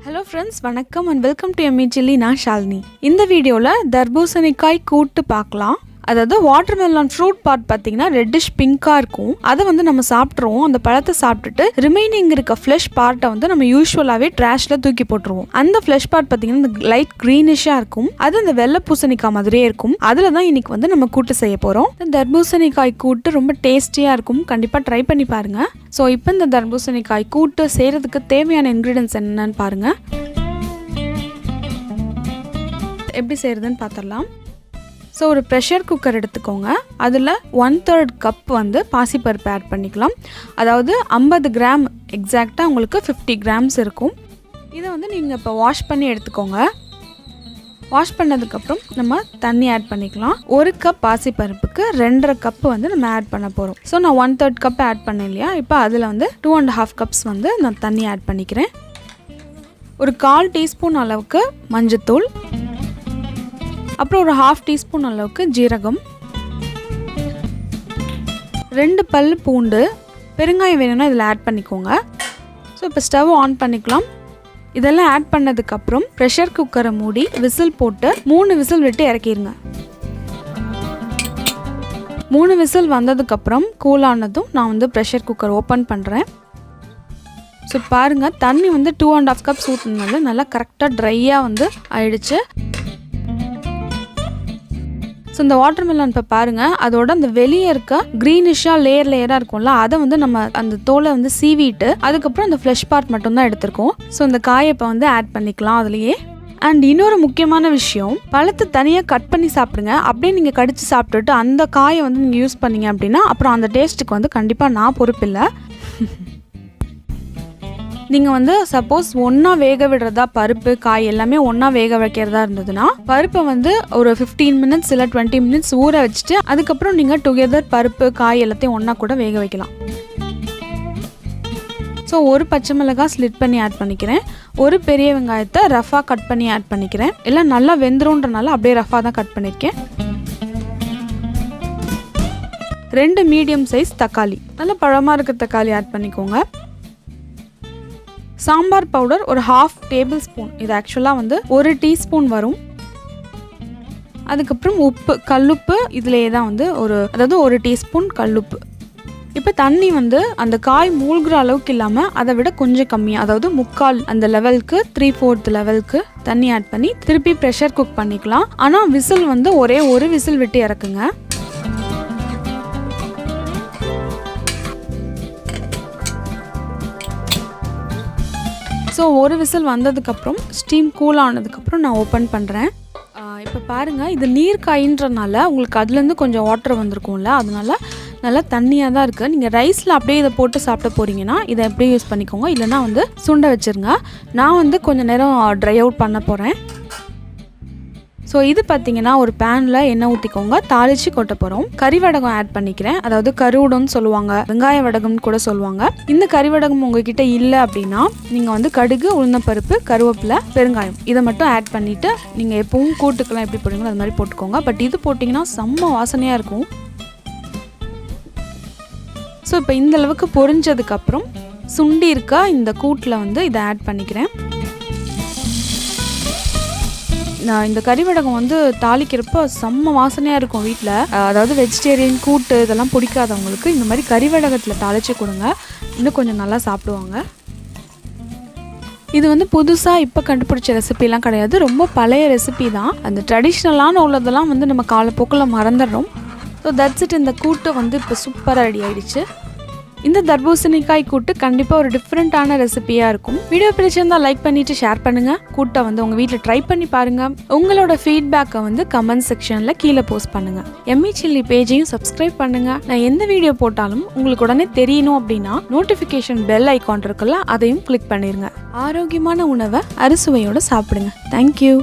Hello friends, வணக்கம் and welcome to yummychilly. நான் ஷாலினி. இந்த வீடியோல தர்பூசணிக்காய் கூட்டு பார்க்கலாம். அதாவது வாட்டர்மெலன் ஃப்ரூட் பார்ட் பார்த்தீங்கன்னா ரெட்டிஷ் பிங்காக இருக்கும். அதை வந்து நம்ம சாப்பிட்ருவோம். அந்த பழத்தை சாப்பிட்டுட்டு ரிமைனிங் இருக்க ஃப்ளஷ் பார்ட்டை வந்து நம்ம யூஸ்வலாகவே ட்ராஷில் தூக்கி போட்டுருவோம். அந்த ஃப்ளஷ் பார்ட் பார்த்தீங்கன்னா இந்த லைட் க்ரீனிஷாக இருக்கும். அது இந்த வெள்ளை பூசணிக்காய் மாதிரியே இருக்கும். அதில் தான் இன்னைக்கு வந்து நம்ம கூட்டு செய்ய போகிறோம். இந்த தர்பூசணிக்காய் கூட்டு ரொம்ப டேஸ்டியாக இருக்கும். கண்டிப்பாக ட்ரை பண்ணி பாருங்கள். ஸோ இப்போ இந்த தர்பூசணிக்காய் கூட்டு செய்கிறதுக்கு தேவையான இன்க்ரீடியன்ஸ் என்னென்னு பாருங்கள். எப்படி செய்கிறதுன்னு பார்த்துடலாம். ஸோ ஒரு ப்ரெஷர் குக்கர் எடுத்துக்கோங்க. அதில் 1/3 கப் வந்து பாசிப்பருப்பு ஆட் பண்ணிக்கலாம். அதாவது 50 கிராம் எக்ஸாக்டாக உங்களுக்கு 50 கிராம்ஸ் இருக்கும். இதை வந்து நீங்கள் இப்போ வாஷ் பண்ணி எடுத்துக்கோங்க. வாஷ் பண்ணதுக்கப்புறம் நம்ம தண்ணி ஆட் பண்ணிக்கலாம். 1 கப் பாசிப்பருப்புக்கு 2.5 கப் வந்து நம்ம ஆட் பண்ண போகிறோம். ஸோ நான் 1/3 கப் ஆட் பண்ணேன் இல்லையா, இப்போ அதில் வந்து 2.5 கப்ஸ் வந்து நான் தண்ணி ஆட் பண்ணிக்கிறேன். ஒரு 1/4 டீஸ்பூன் அளவுக்கு மஞ்சத்தூள், அப்புறம் ஒரு 1/2 டீஸ்பூன் அளவுக்கு ஜீரகம், 2 பல் பூண்டு, பெருங்காயம் வேணும்னா இதில் ஆட் பண்ணிக்கோங்க. ஸோ இப்போ ஸ்டவ் ஆன் பண்ணிக்கலாம். இதெல்லாம் ஆட் பண்ணதுக்கப்புறம் ப்ரெஷர் குக்கரை மூடி விசில் போட்டு 3 விசில் விட்டு இறக்கிடுங்க. 3 விசில் வந்ததுக்கப்புறம் கூலானதும் நான் வந்து ப்ரெஷர் குக்கர் ஓப்பன் பண்ணுறேன். ஸோ பாருங்கள், தண்ணி வந்து 2.5 கப்ஸ் ஊற்றினால நல்லா கரெக்டாக ட்ரையாக வந்து ஆயிடுச்சு. ஸோ இந்த வாட்டர்மெலன் இப்போ பாருங்கள், அதோட அந்த வெளியே இருக்க க்ரீனிஷாக லேயராக இருக்கும்ல, அதை வந்து நம்ம அந்த தோலை வந்து சீவிட்டு அதுக்கப்புறம் அந்த ஃப்ளஷ் பார்ட் மட்டும்தான் எடுத்திருக்கோம். ஸோ இந்த காயை இப்போ வந்து ஆட் பண்ணிக்கலாம் அதுலேயே. அண்ட் இன்னொரு முக்கியமான விஷயம், பழத்தை தனியாக கட் பண்ணி சாப்பிடுங்க. அப்படியே நீங்கள் கடிச்சு சாப்பிட்டுட்டு அந்த காயை வந்து நீங்கள் யூஸ் பண்ணீங்க அப்படின்னா அப்புறம் அந்த டேஸ்ட்டுக்கு வந்து கண்டிப்பாக நான் பொறுப்பில்லை. நீங்கள் வந்து சப்போஸ் ஒன்றா வேக விடுறதா, பருப்பு காய் எல்லாமே ஒன்றா வேக வைக்கிறதா இருந்ததுன்னா பருப்பை வந்து ஒரு 15 மினிட்ஸ் இல்லை 20 மினிட்ஸ் ஊற வச்சுட்டு அதுக்கப்புறம் நீங்கள் டுகெதர் பருப்பு காய் எல்லாத்தையும் ஒன்றா கூட வேக வைக்கலாம். ஸோ ஒரு பச்சை மிளகாய் ஸ்லிட் பண்ணி ஆட் பண்ணிக்கிறேன். ஒரு பெரிய வெங்காயத்தை ரஃபாக கட் பண்ணி ஆட் பண்ணிக்கிறேன். எல்லாம் நல்லா வெந்துருன்றனால அப்படியே ரஃபாக தான் கட் பண்ணியிருக்கேன். 2 மீடியம் சைஸ் தக்காளி, நல்ல பழமாக இருக்க தக்காளி ஆட் பண்ணிக்கோங்க. சாம்பார் பவுடர் ஒரு 1/2 டேபிள் ஸ்பூன், இது ஆக்சுவலாக வந்து 1 டீஸ்பூன் வரும். அதுக்கப்புறம் உப்பு, கல்லுப்பு இதிலே தான் வந்து அதாவது 1 டீஸ்பூன் கல்லுப்பு. இப்போ தண்ணி வந்து அந்த காய் மூழ்கிற அளவுக்கு இல்லாமல் அதை விட கொஞ்சம் கம்மியாக, அதாவது 3/4 அந்த லெவலுக்கு 3/4 லெவலுக்கு தண்ணி ஆட் பண்ணி திருப்பி ப்ரெஷர் குக் பண்ணிக்கலாம். ஆனால் விசில் வந்து ஒரே ஒரு விசில் விட்டு இறக்குங்க. ஸோ ஒரு விசில் வந்ததுக்கப்புறம் ஸ்டீம் கூல் ஆனதுக்கப்புறம் நான் ஓப்பன் பண்ணுறேன். இப்போ பாருங்கள், இது நீர் காயின்றனால உங்களுக்கு அதுலேருந்து கொஞ்சம் வாட்டர் வந்திருக்கும்ல, அதனால நல்லா தண்ணியாக தான் இருக்குது. நீங்கள் ரைஸில் அப்படியே இதை போட்டு சாப்பிட போகிறீங்கன்னா இதை அப்படியே யூஸ் பண்ணிக்கோங்க, இல்லைனா வந்து சுண்ட வச்சுருங்க. நான் வந்து கொஞ்சம் நேரம் ட்ரை அவுட் பண்ண போகிறேன். ஸோ இது பார்த்தீங்கன்னா ஒரு பேனில் எண்ணெய் ஊற்றிக்கோங்க, தாளித்து கொட்ட போகிறோம். கறி வடகம் ஆட் பண்ணிக்கிறேன். அதாவது கருவுடன்னு சொல்லுவாங்க, வெங்காய வடகம்னு கூட சொல்லுவாங்க. இந்த கறி வடகம் உங்ககிட்ட இல்லை அப்படின்னா நீங்கள் வந்து கடுகு, உளுந்தம்பருப்பு, கருவேப்பிலை, பெருங்காயம் இதை மட்டும் ஆட் பண்ணிவிட்டு நீங்கள் எப்பவும் கூட்டுக்கெல்லாம் எப்படி போடுவீங்களோ அது மாதிரி போட்டுக்கோங்க. பட் இது போட்டிங்கன்னா செம்ம வாசனையாக இருக்கும். ஸோ இப்போ இந்த அளவுக்கு பொரிஞ்சதுக்கப்புறம் சுண்டி இருக்க இந்த கூட்டில் வந்து இதை ஆட் பண்ணிக்கிறேன். நான் இந்த கறிவடகம் வந்து தாளிக்கிறப்போ செம்ம வாசனையாக இருக்கும் வீட்டில். அதாவது வெஜிடேரியன் கூட்டு இதெல்லாம் பிடிக்காதவங்களுக்கு இந்த மாதிரி கறிவடகத்தில் தாளித்து கொடுங்க, இன்னும் கொஞ்சம் நல்லா சாப்பிடுவாங்க. இது வந்து புதுசாக இப்போ கண்டுபிடிச்ச ரெசிபிலாம் கிடையாது, ரொம்ப பழைய ரெசிபி தான். அந்த ட்ரெடிஷ்னலான உள்ளதெல்லாம் வந்து நம்ம காலப்போக்கில் மறந்துடுறோம். So that's it. இந்த கூட்டு வந்து இப்போ சூப்பராக ரெடி ஆகிடுச்சு. இந்த தர்பூசணிக்காய் கூட்டு கண்டிப்பாக ஒரு டிஃப்ரெண்ட்டான ரெசிபியாக இருக்கும். வீடியோ பிடிச்சிருந்தால் லைக் பண்ணிவிட்டு ஷேர் பண்ணுங்கள். கூட்டை வந்து உங்கள் வீட்டில் ட்ரை பண்ணி பாருங்கள். உங்களோட ஃபீட்பேக்கை வந்து கமெண்ட் செக்ஷனில் கீழே போஸ்ட் பண்ணுங்கள். yummychilly பேஜையும் சப்ஸ்கிரைப் பண்ணுங்கள். நான் எந்த வீடியோ போட்டாலும் உங்களுக்கு உடனே தெரியணும் அப்படின்னா நோட்டிஃபிகேஷன் பெல் ஐக்கான் இருக்குல்ல, அதையும் கிளிக் பண்ணிடுங்க. ஆரோக்கியமான உணவை அறுசுவையோடு சாப்பிடுங்க. தேங்க்யூ.